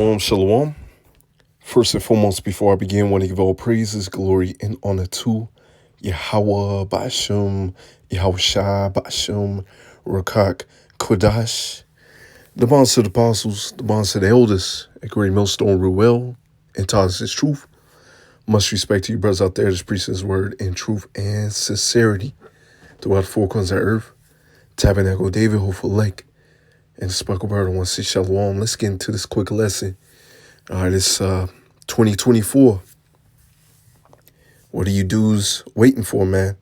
Shalom, shalom. First and foremost, before I begin, I want to give all praises, glory, and honor to Yahweh, Ba'ashem, Yahweh Shai, Ba'ashem, Rakak, Kodash, the bonds of the apostles, the bonds of the elders, at Great Millstone, Ruel, and taught us his truth. Much respect to you brothers out there that's preaching his word in truth and sincerity throughout the four corners of the earth. Tabernacle David, Hopeful Lake, and the Sparkle Bird. I want to say shalom. Let's get into this quick lesson. All right, it's 2024. What are you dudes waiting for, man?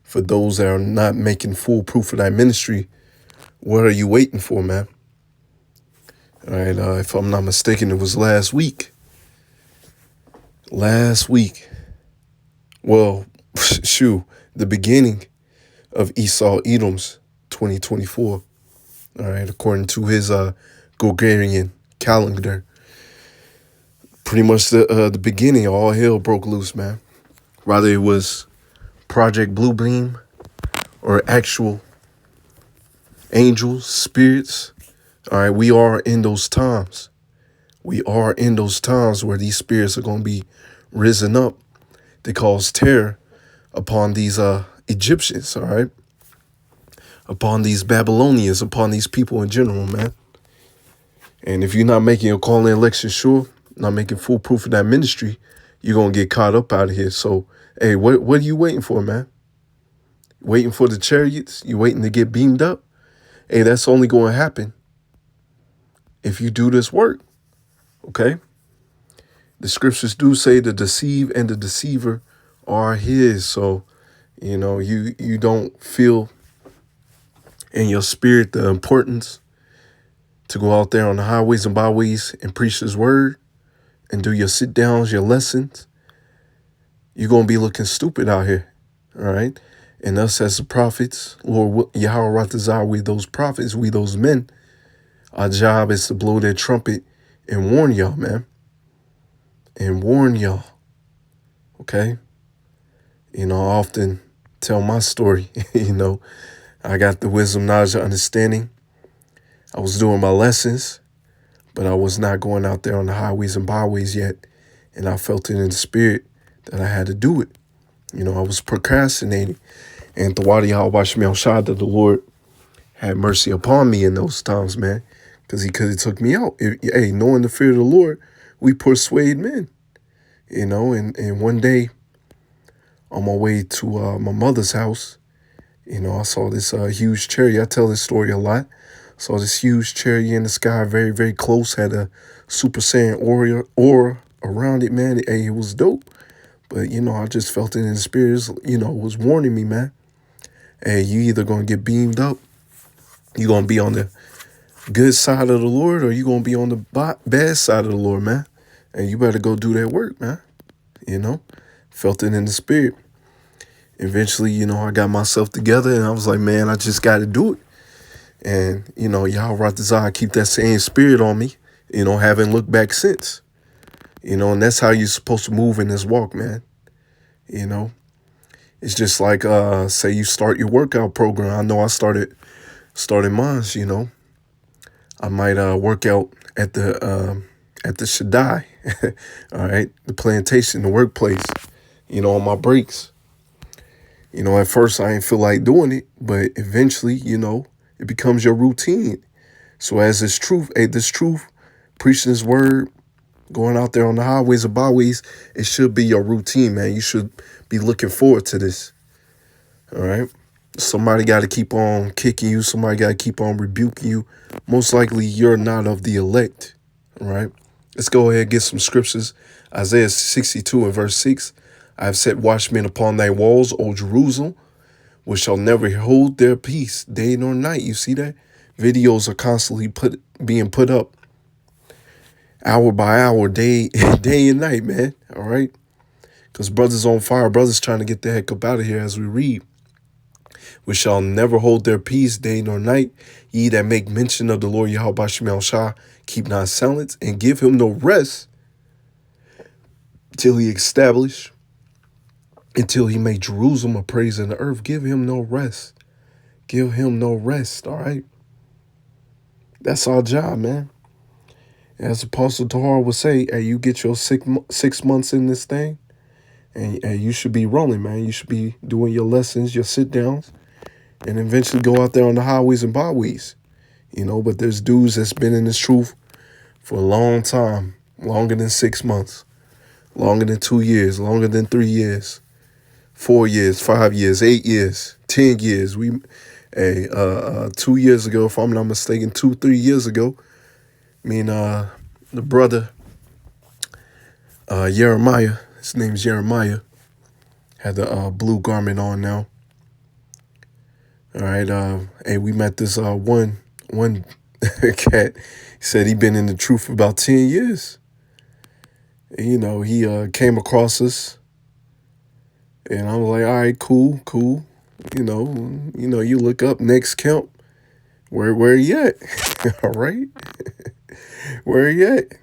For those that are not making full proof of that ministry, what are you waiting for, man? All right, if I'm not mistaken, it was last week. Well, the beginning of Esau Edom's 2024. All right, according to his Gregorian calendar. Pretty much the beginning, all hell broke loose, man. Whether it was Project Bluebeam or actual angels, spirits. All right, we are in those times. We are in those times where these spirits are going to be risen up to cause terror upon these Egyptians, all right? Upon these Babylonians, upon these people in general, man. And if you're not making your calling election sure, not making full proof of that ministry, you're going to get caught up out of here. So, hey, what are you waiting for, man? Waiting for the chariots? You waiting to get beamed up? Hey, that's only going to happen if you do this work, okay? The scriptures do say the deceive and the deceiver are his. So, you don't feel in your spirit the importance to go out there on the highways and byways and preach his word and do your sit downs, your lessons, you're going to be looking stupid out here. All right. And us as the prophets, Lord Yahweh Ratazar, we those prophets, we those men, our job is to blow their trumpet and warn y'all, man. And warn y'all. Okay. I often tell my story, I got the wisdom, knowledge, and understanding. I was doing my lessons, but I was not going out there on the highways and byways yet. And I felt it in the spirit that I had to do it. I was procrastinating. And Thawadi Yahweh Shai, that the Lord had mercy upon me in those times, man. Because he could have took me out. Knowing the fear of the Lord, we persuade men. And one day on my way to my mother's house, I saw this huge chariot. I tell this story a lot. Saw this huge chariot in the sky, very, very close. Had a Super Saiyan aura around it, man. It was dope. But, I just felt it in the spirit. It was warning me, man. Hey, you either going to get beamed up, you going to be on the good side of the Lord, or you going to be on the bad side of the Lord, man. And you better go do that work, man. Felt it in the spirit. Eventually, I got myself together and I was like, man, I just got to do it. And, y'all Ratazah, keep that same spirit on me, haven't looked back since. And that's how you're supposed to move in this walk, man. It's just like, say you start your workout program. I know I started mine, I might work out at the Shaddai, all right, the plantation, the workplace, on my breaks. At first I didn't feel like doing it, but eventually, it becomes your routine. So as this truth, preaching his word, going out there on the highways and byways, it should be your routine, man. You should be looking forward to this. All right. Somebody got to keep on kicking you. Somebody got to keep on rebuking you. Most likely you're not of the elect. All right. Let's go ahead and get some scriptures. Isaiah 62 and verse 6. I have set watchmen upon thy walls, O Jerusalem, which shall never hold their peace day nor night. You see that? Videos are constantly being put up hour by hour, day and night, man. All right. Because brothers on fire, brothers trying to get the heck up out of here as we read. Which shall never hold their peace day nor night. Ye that make mention of the Lord Yahweh Shemel Shah, keep not silence and give him no rest till he establish, until he make Jerusalem a praise in the earth. Give him no rest. Give him no rest, all right? That's our job, man. As Apostle Tahar would say, hey, you get your 6 months in this thing, and you should be rolling, man. You should be doing your lessons, your sit downs, and eventually go out there on the highways and byways. But there's dudes that's been in this truth for a long time, longer than 6 months, longer than 2 years, longer than 3 years, 4 years, 5 years, 8 years, 10 years. 2 years ago, if I'm not mistaken, 3 years ago, the brother Jeremiah, his name's Jeremiah, had the blue garment on now. All right, hey, we met this one cat. He said he been in the truth for about 10 years. And, he came across us, and I was like, all right, cool. You look up next count. Where you at? All right, where you at?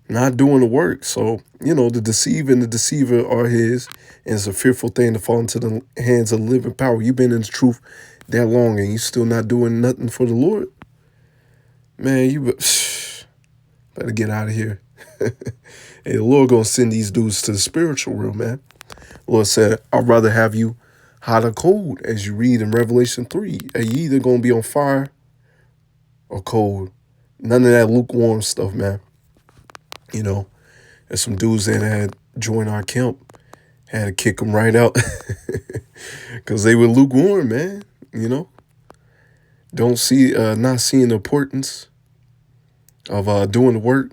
Not doing the work. So, the deceiver and the deceiver are his, and it's a fearful thing to fall into the hands of the living power. You've been in the truth that long and you still not doing nothing for the Lord? Man, you better get out of here. Hey, the Lord gonna send these dudes to the spiritual realm, man. The Lord said, I'd rather have you hot or cold, as you read in Revelation 3. Hey, you either gonna be on fire or cold. None of that lukewarm stuff, man. There's some dudes that had joined our camp, had to kick them right out because they were lukewarm, man. Not seeing the importance of doing the work,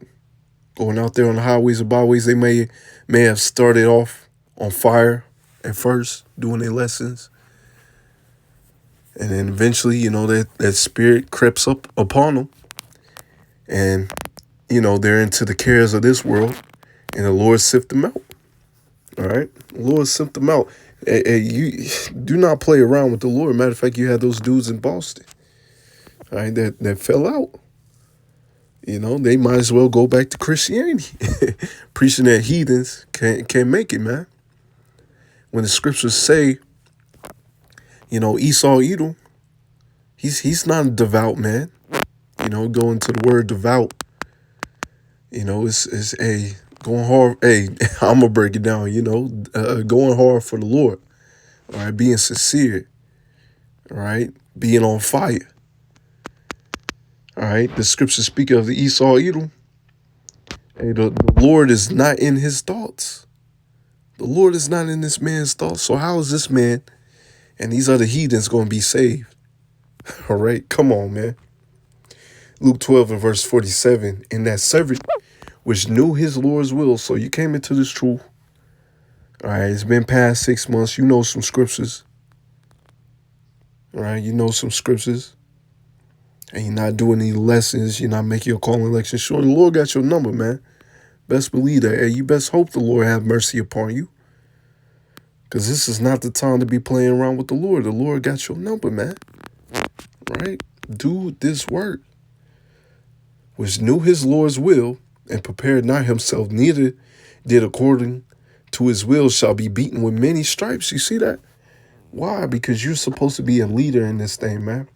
going out there on the highways and byways. They may have started off on fire at first, doing their lessons, and then eventually, that spirit creeps up upon them, and they're into the cares of this world, and the Lord sift them out. All right, the Lord sift them out. Hey, you do not play around with the Lord. Matter of fact, you had those dudes in Boston, all right, that fell out. They might as well go back to Christianity, preaching that heathens can't make it, man. When the scriptures say, Esau Edom, he's not a devout man. Going to the word devout, it's a going hard. Hey, I'm gonna break it down. Going hard for the Lord. All right, being sincere. All right, being on fire. All right, the scriptures speak of the Esau Edom. Hey, the Lord is not in his thoughts. The Lord is not in this man's thoughts. So how is this man and these other heathens going to be saved? All right, come on, man. Luke 12 and verse 47. And that servant which knew his Lord's will. So you came into this truth. All right, it's been past 6 months. You know some scriptures. All right, you know some scriptures. And you're not doing any lessons. You're not making your calling election. Sure, the Lord got your number, man. Best believe that. Hey, you best hope the Lord have mercy upon you. Because this is not the time to be playing around with the Lord. The Lord got your number, man. Right? Do this work. Which knew his Lord's will and prepared not himself, neither did according to his will, shall be beaten with many stripes. You see that? Why? Because you're supposed to be a leader in this thing, man.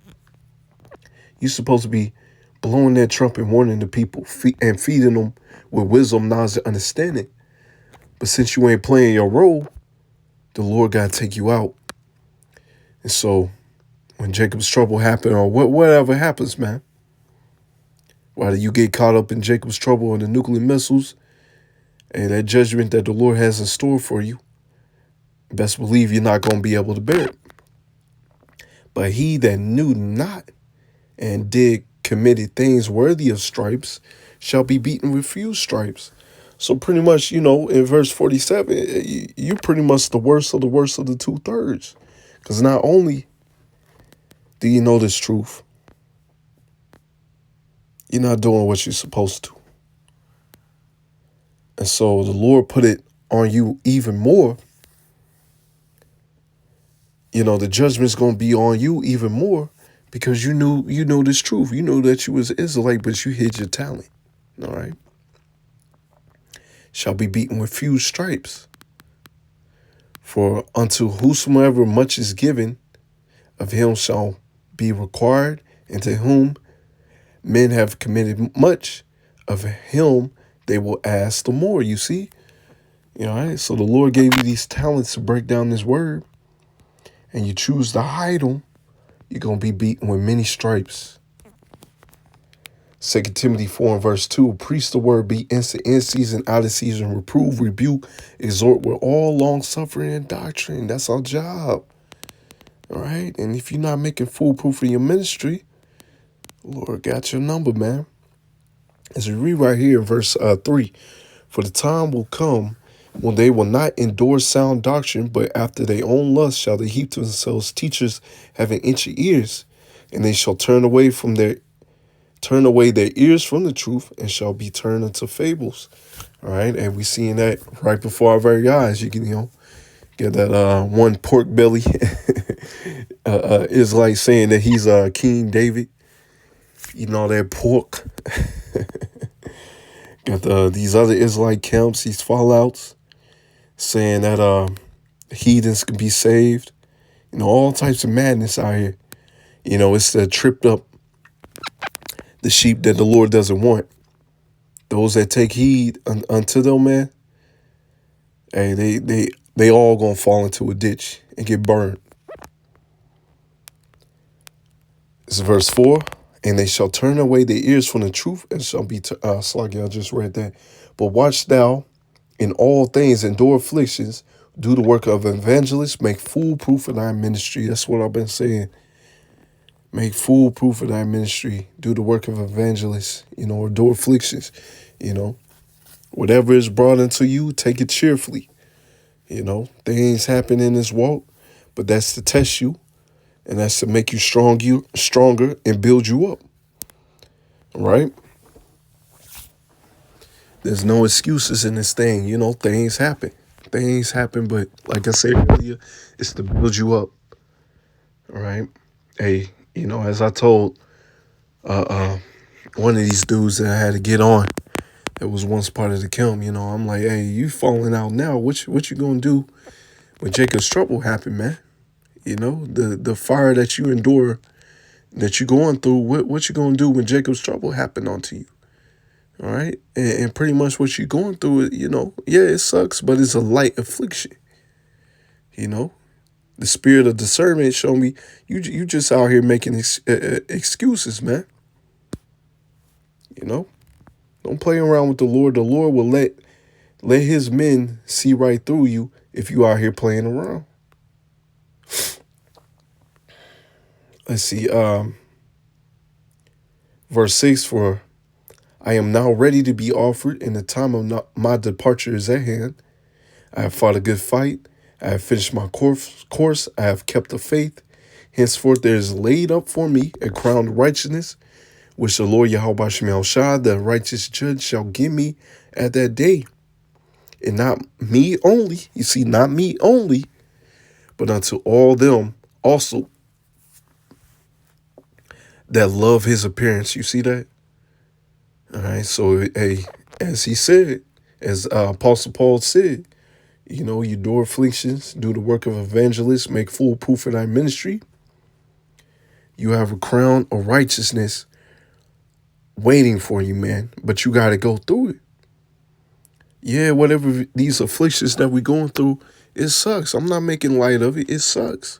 You're supposed to be blowing that trumpet, warning the people, and feeding them with wisdom, knowledge, and understanding. But since you ain't playing your role, the Lord got to take you out. And so when Jacob's trouble happened, or whatever happens, man, whether you get caught up in Jacob's trouble or the nuclear missiles and that judgment that the Lord has in store for you, best believe you're not going to be able to bear it. But he that knew not and did committed things worthy of stripes shall be beaten with few stripes. So pretty much, in verse 47, you're pretty much the worst of the 2/3. Because not only do you know this truth, you're not doing what you're supposed to. And so the Lord put it on you even more. The judgment's going to be on you even more because you know this truth. You know that you was an Israelite, but you hid your talent. All right. Shall be beaten with few stripes. For unto whosoever much is given, of him shall be required, and to whom men have committed much, of him, they will ask the more. You see? You know, right? So the Lord gave you these talents to break down this word, and you choose to hide them, you're going to be beaten with many stripes. 2 Timothy 4 and verse 2, preach the word, be instant in season, out of season, reprove, rebuke, exhort with all long suffering and doctrine. That's our job. All right. And if you're not making foolproof of your ministry, Lord got your number, man. As we read right here in verse 3, for the time will come when they will not endure sound doctrine, but after their own lust shall they heap to themselves teachers having itchy ears, and they shall turn away their ears from the truth, and shall be turned into fables. All right, and we seeing that right before our very eyes. You can, get that one pork belly is like saying that he's King David, eating all that pork. Got these other Israelite camps, these fallouts, saying that heathens can be saved. All types of madness out here. It's the tripped up the sheep that the Lord doesn't want. Those that take heed unto them, man, hey, they all gonna fall into a ditch and get burned. It's verse 4. And they shall turn away their ears from the truth and shall be, Sluggy, I just read that. But watch thou in all things, endure afflictions, do the work of evangelists, make foolproof of thy ministry. That's what I've been saying. Make foolproof of thy ministry, do the work of evangelists, endure afflictions, Whatever is brought unto you, take it cheerfully. Things happen in this walk, but that's to test you, and that's to make you stronger and build you up. All right? There's no excuses in this thing. Things happen. Things happen, but like I said earlier, it's to build you up. All right? Hey, as I told one of these dudes that I had to get on, that was once part of the camp, I'm like, hey, you falling out now. What you gonna do when Jacob's trouble happened, man? The fire that you endure, that you're going through, what you gonna do when Jacob's trouble happened onto you? All right? And pretty much what you're going through, yeah, it sucks, but it's a light affliction. The spirit of discernment showed me you just out here making excuses, man. Don't play around with the Lord. The Lord will let his men see right through you if you out here playing around. Let's see. Verse 6, for I am now ready to be offered, and the time of my departure is at hand. I have fought a good fight. I have finished my course. I have kept the faith. Henceforth there is laid up for me a crown of righteousness, which the Lord Yahweh Shemel Shah, the righteous judge, shall give me at that day. And not me only, you see, not me only, but unto all them also that love his appearance. You see that? All right, so, hey, as he said, as Apostle Paul said, you endure afflictions, do the work of evangelists, make foolproof of thy ministry. You have a crown of righteousness waiting for you, man, but you got to go through it. Yeah, whatever these afflictions that we're going through, it sucks. I'm not making light of it. It sucks.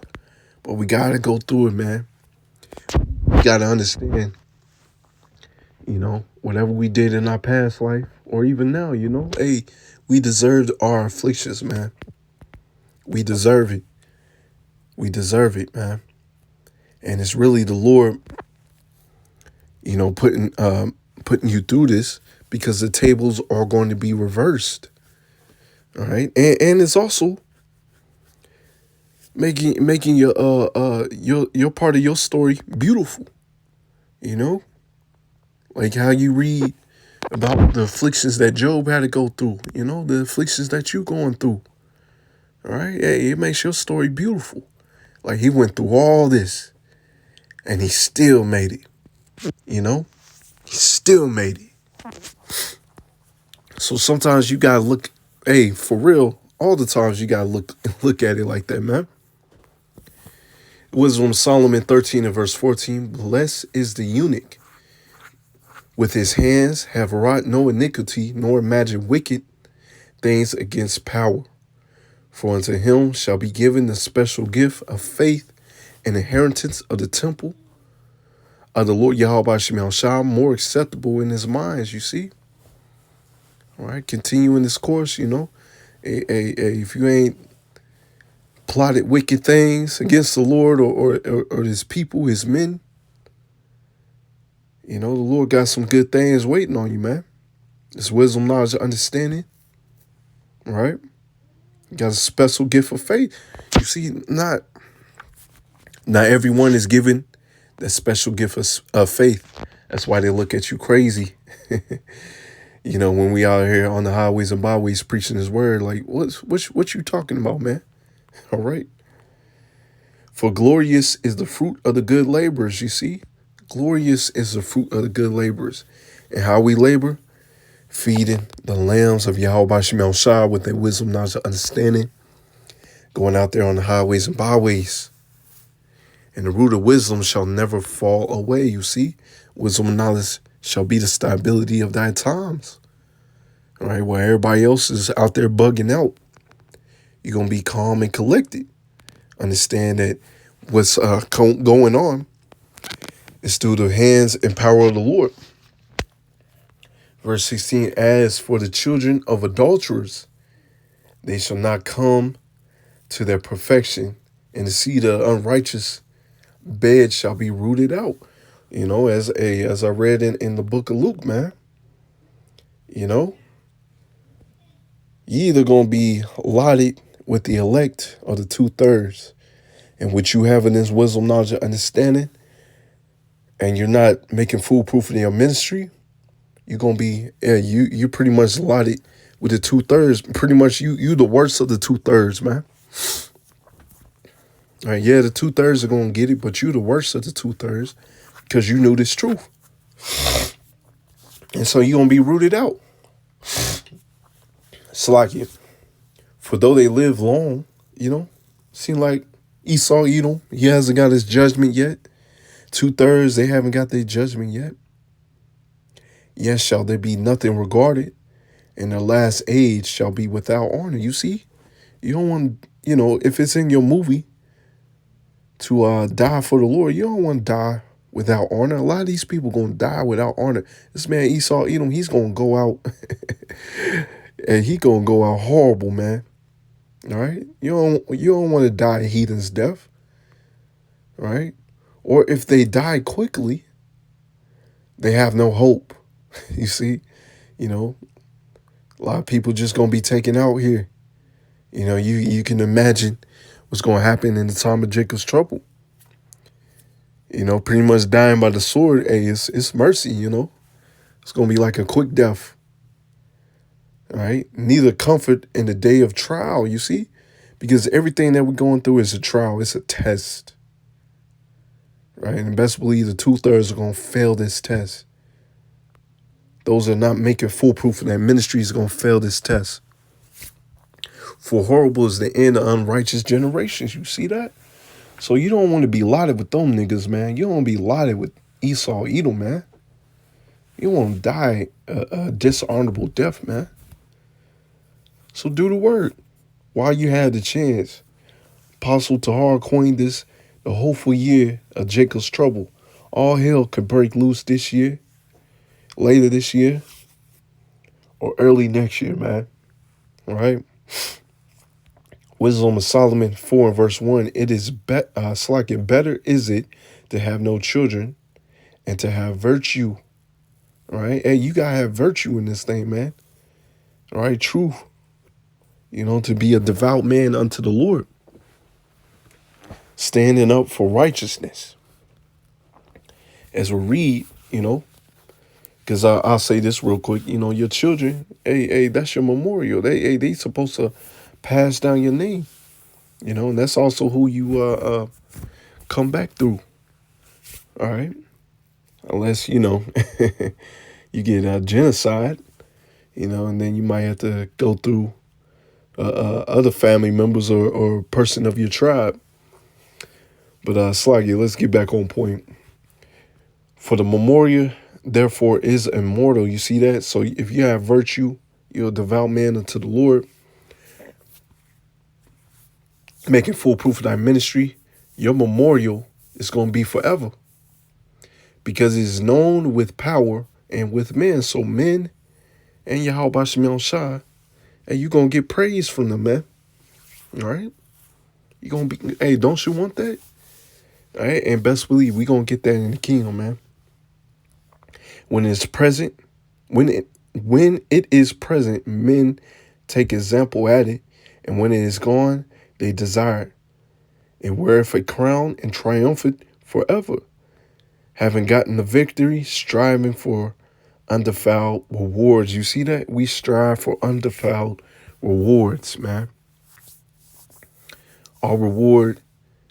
But we got to go through it, man. We got to understand, whatever we did in our past life or even now, hey, we deserved our afflictions, man. We deserve it. We deserve it, man. And it's really the Lord, putting you through this, because the tables are going to be reversed. All right. And it's also making your part of your story beautiful. Like how you read about the afflictions that Job had to go through, the afflictions that you going through. All right. Hey, it makes your story beautiful. Like he went through all this and he still made it. He still made it. So sometimes you gotta look, hey, for real, all the times you gotta look at it like that, man. Wisdom of Solomon 13 and verse 14. Blessed is the eunuch with his hands have wrought no iniquity, nor imagined wicked things against power. For unto him shall be given the special gift of faith and inheritance of the temple of the Lord Yahweh Shemel Shah, more acceptable in his minds, you see. All right, continuing this course, if you ain't plotted wicked things against the Lord or his people, his men, the Lord got some good things waiting on you, man. It's wisdom, knowledge, and understanding, right? You got a special gift of faith. You see, not everyone is given that special gift of faith. That's why they look at you crazy. When we out here on the highways and byways preaching his word, like, what you talking about, man? All right. For glorious is the fruit of the good laborers, you see? Glorious is the fruit of the good laborers. And how we labor? Feeding the lambs of Yahweh Shemel Shah with their wisdom, knowledge, and understanding. Going out there on the highways and byways. And the root of wisdom shall never fall away, you see? Wisdom and knowledge shall be the stability of thy times. All right, while everybody else is out there bugging out, you're going to be calm and collected. Understand that what's going on is through the hands and power of the Lord. Verse 16, as for the children of adulterers, they shall not come to their perfection, and the seed of unrighteous bed shall be rooted out. As I read in the book of Luke, man, you either going to be allotted with the elect or the 2/3. And what you have in this wisdom, knowledge, and understanding, and you're not making foolproof in your ministry, you're going to be, you're pretty much allotted with the 2/3. Pretty much you the worst of the 2/3, man. All right, yeah, the 2/3 are going to get it, but you the worst of the 2/3 because you knew this truth. And so you're going to be rooted out. Salakia. For though they live long, seem like Esau, he hasn't got his judgment yet. 2/3, they haven't got their judgment yet. Yes, shall there be nothing regarded, and their last age shall be without honor. You see, you don't want, if it's in your movie to die for the Lord, you don't want to die without honor. A lot of these people going to die without honor. This man Esau, he's going to go out, and he going to go out horrible, man. All right, you don't want to die a heathen's death, right? Or if they die quickly, they have no hope. You see, a lot of people just gonna be taken out here. You can imagine what's gonna happen in the time of Jacob's trouble. Pretty much dying by the sword. Hey, it's mercy. It's gonna be like a quick death. All right, neither comfort in the day of trial. You see, because everything that we're going through is a trial. It's a test. Right, and best believe the 2/3 are gonna fail this test. Those are not making foolproof in their ministry is gonna fail this test. For horrible is the end of unrighteous generations. You see that? So you don't want to be lauded with them niggas, man. You don't want to be lauded with Esau, Edom, man. You want to die a dishonorable death, man. So do the work while you have the chance. Apostle Tahar coined this the hopeful year of Jacob's trouble. All hell could break loose this year, later this year, or early next year, man. All right? Wisdom of Solomon 4 and verse 1, it is better is it to have no children and to have virtue. All right? Hey, you got to have virtue in this thing, man. All right? Truth. To be a devout man unto the Lord. Standing up for righteousness. As we read, because I'll say this real quick, your children, hey, that's your memorial. They supposed to pass down your name, and that's also who you come back through. All right, unless you get genocide, and then you might have to go through other family members or person of your tribe. But Slaggy, let's get back on point. For the memorial therefore is immortal. You see that? So if you have virtue, you're a devout man unto the Lord, making full proof of thy ministry, your memorial is going to be forever because it is known with power and with men. So men and Yahweh Shem Shai, and you're going to get praise from them, man. All right? You're going to be, hey, don't you want that? All right? And best believe we going to get that in the kingdom, man. When it's present, when it is present, men take example at it, and when it is gone, they desire it, and weareth a crown and triumphant forever, having gotten the victory, striving for undefiled rewards. You see that? We strive for undefiled rewards, man. Our reward,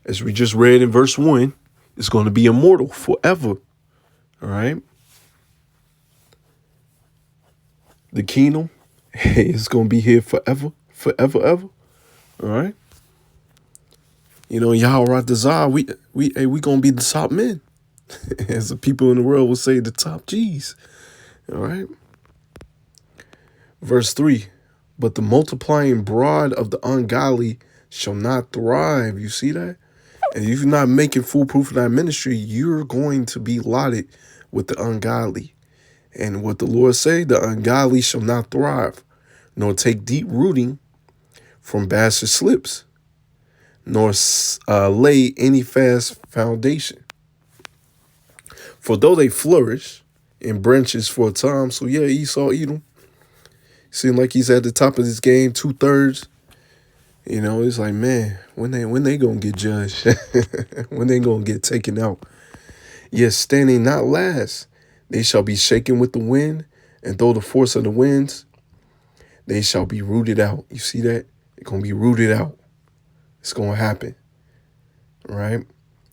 as we just read in verse 1, is going to be immortal forever. All right? The kingdom is going to be here forever, forever, ever. All right? You know, Yahweh Desire, we going to be the top men. As the people in the world will say, the top G's. All right? Verse 3, but the multiplying broad of the ungodly shall not thrive. You see that? And if you're not making full proof of that ministry, you're going to be lauded with the ungodly. And what the Lord say, the ungodly shall not thrive, nor take deep rooting from bastard slips, nor lay any fast foundation. For though they flourish in branches for a time, so yeah, Esau eat them. Seemed like he's at the top of this game, 2/3. You know, it's like, man, when they gonna get judged? When they gonna get taken out? Yes, standing not last, they shall be shaken with the wind, and though the force of the winds, they shall be rooted out. You see that? They're gonna be rooted out. It's gonna happen. Right?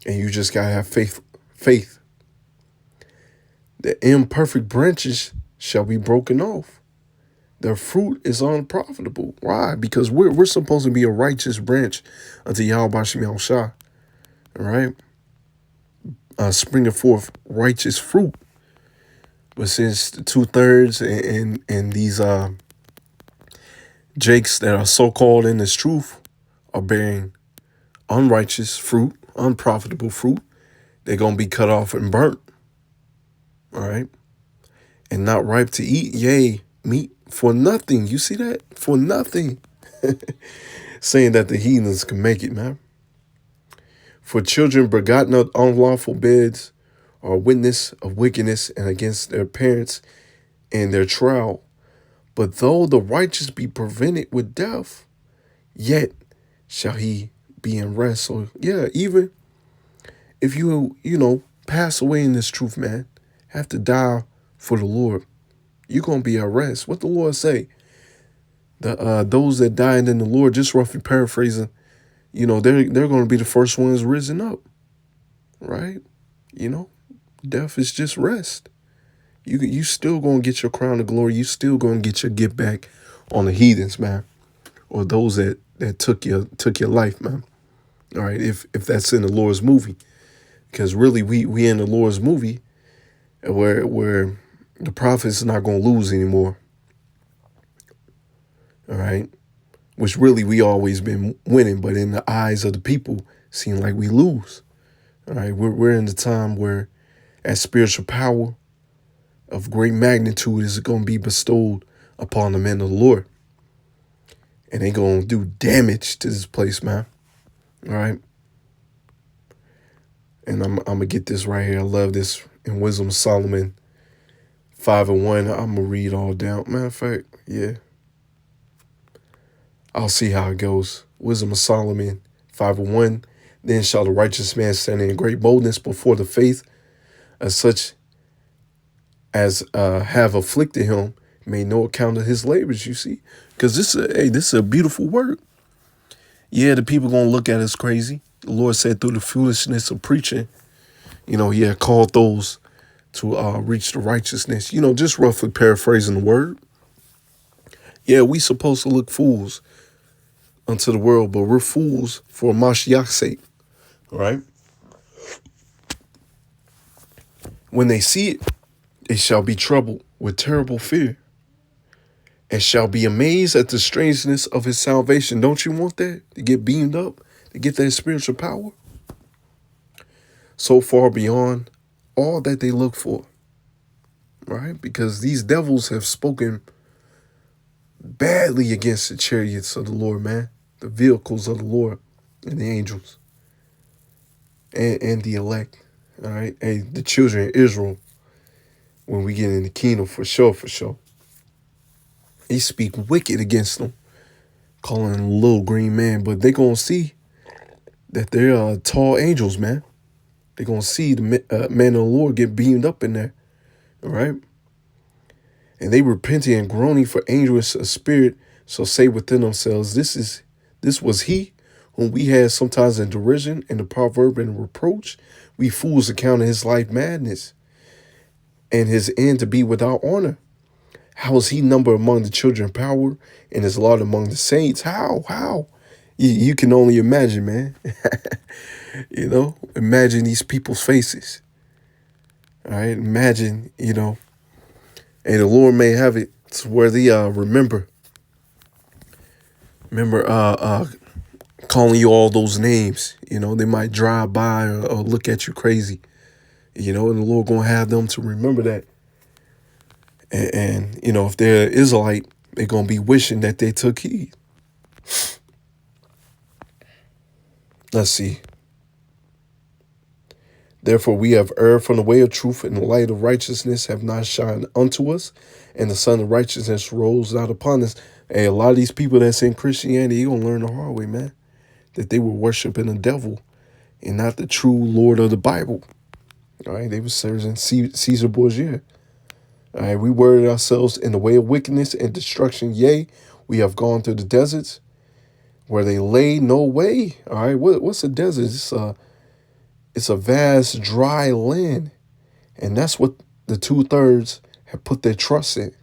And you just gotta have faith. Faith. The imperfect branches shall be broken off. Their fruit is unprofitable. Why? Because we're supposed to be a righteous branch unto Yahweh Shem Shai. All right? Springing forth righteous fruit. But since the 2/3 and these jakes that are so-called in this truth are bearing unrighteous fruit, unprofitable fruit, they're going to be cut off and burnt. All right? And not ripe to eat, yea, meat for nothing. You see that? For nothing. Saying that the heathens can make it, man. For children begotten of unlawful beds are witness of wickedness and against their parents in their trial. But though the righteous be prevented with death, yet shall he be in rest. So yeah, even if you pass away in this truth, man, have to die for the Lord, you're gonna be at rest. What the Lord say? Those that died in the Lord, just roughly paraphrasing, they're gonna be the first ones risen up. Right? Death is just rest. You still gonna get your crown of glory. You still gonna get your gift back on the heathens, man, or those that took your life, man. All right, if that's in the Lord's movie, because really we in the Lord's movie, where the prophet's not gonna lose anymore. All right, which really we always been winning, but in the eyes of the people, seem like we lose. All right, we're in the time where that spiritual power of great magnitude is going to be bestowed upon the men of the Lord. And they going to do damage to this place, man. All right. And I'm going to get this right here. I love this in Wisdom of Solomon 5:1. I'm going to read all down. Matter of fact, yeah. I'll see how it goes. Wisdom of Solomon 5:1. Then shall the righteous man stand in great boldness before the faith, as such as have afflicted him, made no account of his labors. You see, because this is a beautiful work. Yeah, the people gonna look at us crazy. The Lord said through the foolishness of preaching, he had called those to reach the righteousness. Just roughly paraphrasing the word. Yeah, we supposed to look fools unto the world, but we're fools for Mashiach's sake. All right. When they see it, They shall be troubled with terrible fear and shall be amazed at the strangeness of his salvation. Don't you want that? To get beamed up, to get that spiritual power? So far beyond all that they look for, right? Because these devils have spoken badly against the chariots of the Lord, man. The vehicles of the Lord and the angels and the elect, all right? Hey, the children of Israel, when we get in the kingdom, for sure, for sure. They speak wicked against them, calling them little green man, but they going to see that they're tall angels, man. They're going to see the man of the Lord get beamed up in there, all right? And they repenting and groaning for anguish of spirit, so say within themselves, this was he whom we had sometimes in derision, in the proverb and reproach. We fools account his life madness, and his end to be without honor. How is he numbered among the children of power, and is laud among the saints? How? You can only imagine, man. Imagine these people's faces. All right, imagine, and the Lord may have it to where they remember calling you all those names. They might drive by or look at you crazy. And the Lord gonna have them to remember that. And if they're Israelite, they're gonna be wishing that they took heed. Let's see. Therefore we have erred from the way of truth, and the light of righteousness have not shined unto us, and the sun of righteousness rose not upon us. Hey, a lot of these people that's in Christianity, you're going to learn the hard way, man, that they were worshiping the devil and not the true Lord of the Bible. All right, they were serving Caesar Borgia. All right, we worded ourselves in the way of wickedness and destruction. Yea, we have gone through the deserts where they lay no way. All right, what's a desert? It's a vast dry land, and that's what the 2/3 have put their trust in.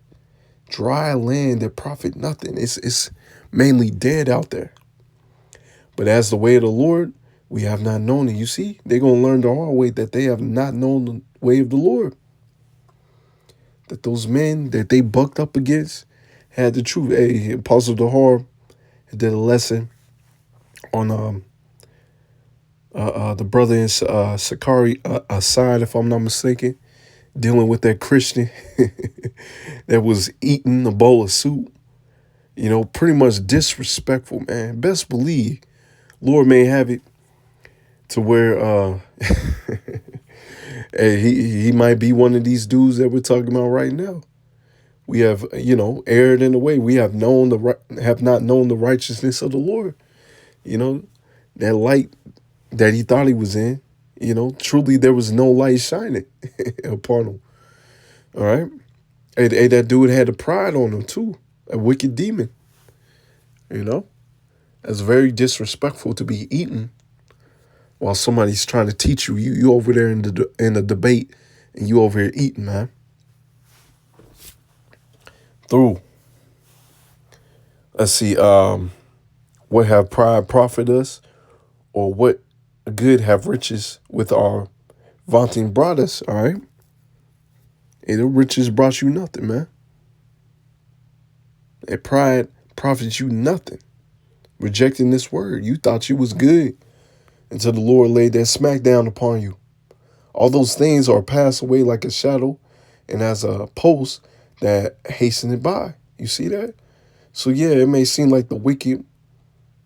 Dry land that profit nothing. It's mainly dead out there. But as the way of the Lord, we have not known it. You see, they're going to learn the hard way that they have not known the way of the Lord. That those men that they bucked up against had the truth. Hey, Apostle Dahar did a lesson on the brother in Sakari Assad, if I'm not mistaken, dealing with that Christian that was eating a bowl of soup. Pretty much disrespectful, man. Best believe, Lord may have it to where hey, he might be one of these dudes that we're talking about right now. We have, erred in the way. We have not known the righteousness of the Lord. That light that he thought he was in, truly there was no light shining upon him. All right. Hey, that dude had a pride on him too, a wicked demon. That's very disrespectful to be eaten while somebody's trying to teach you. You over there in the debate, and you over here eating, man. Through. Let's see. What have pride profit us, or what good have riches with our vaunting brought us? All right. Hey, the riches brought you nothing, man. That pride profits you nothing. Rejecting this word, you thought you was good until the Lord laid that smack down upon you. All those things are passed away like a shadow, and as a post that hasten it by. You see that? So yeah, it may seem like the wicked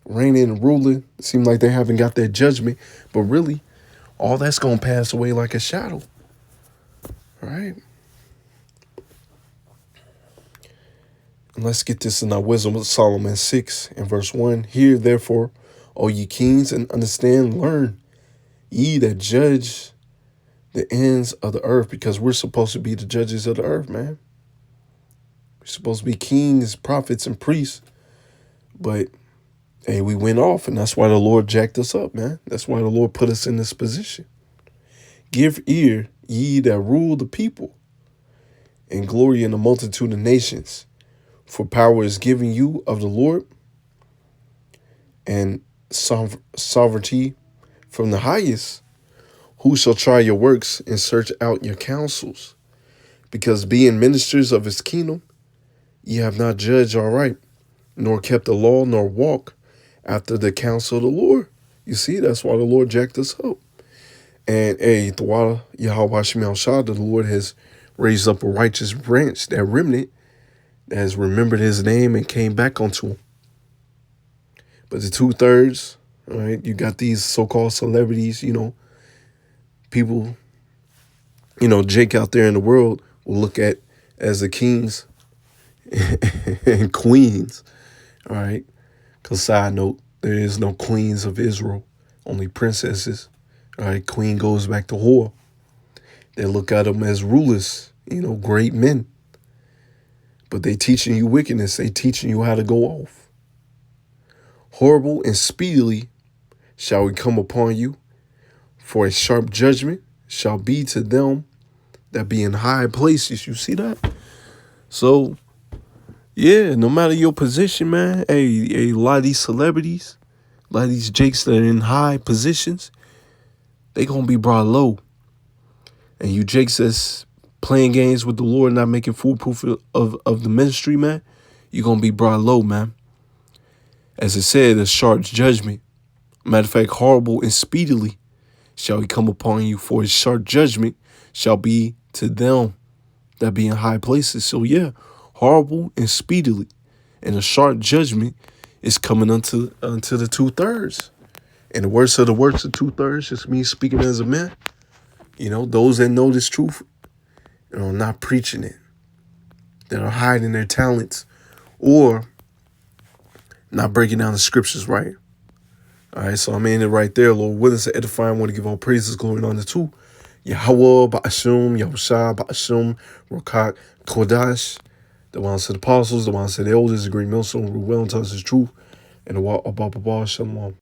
reigning and ruling, it seem like they haven't got that judgment, but really, all that's gonna pass away like a shadow. All right. And let's get this in our Wisdom of Solomon 6 and verse 1. Hear therefore, O ye kings, and understand, learn, ye that judge the ends of the earth, because we're supposed to be the judges of the earth, man. We're supposed to be kings, prophets, and priests. But hey, we went off, and that's why the Lord jacked us up, man. That's why the Lord put us in this position. Give ear, ye that rule the people, and glory in the multitude of nations. For power is given you of the Lord, and sovereignty from the highest. Who shall try your works and search out your counsels? Because being ministers of his kingdom, ye have not judged aright, nor kept the law, nor walk after the counsel of the Lord. You see, that's why the Lord jacked us up. And hey, the water Yahweh Shemel Shah, the Lord has raised up a righteous branch, that remnant, that has remembered his name and came back unto him. But the 2/3, all right, you got these so-called celebrities, people, Jake out there in the world will look at as the kings and queens, all right? Because side note, there is no queens of Israel, only princesses. All right, queen goes back to whore. They look at them as rulers, great men. But they teaching you wickedness. They teaching you how to go off. Horrible and speedily shall we come upon you, for a sharp judgment shall be to them that be in high places. You see that? So, yeah, no matter your position, man, a lot of these celebrities, a lot of these jakes that are in high positions, they going to be brought low. And you jakes that's playing games with the Lord, not making foolproof of the ministry, man, you're going to be brought low, man. As it said, a sharp judgment. Matter of fact, horrible and speedily shall he come upon you, for his sharp judgment shall be to them that be in high places. So yeah, horrible and speedily. And a sharp judgment is coming unto the 2/3. And the worst of the worst of 2/3, just me speaking as a man. Those that know this truth, not preaching it, that are hiding their talents or not breaking down the scriptures right. All right, so I'm in it right there. Lord willing to edify. I want to give all praises, glory, and honor to Yahweh, Ba'ashum, Yahushua, Ba'ashum, Rokak, Kodash, the ones to the apostles, the ones to the elders, the great millstone, who well and tells his truth, and the Abba Shalom.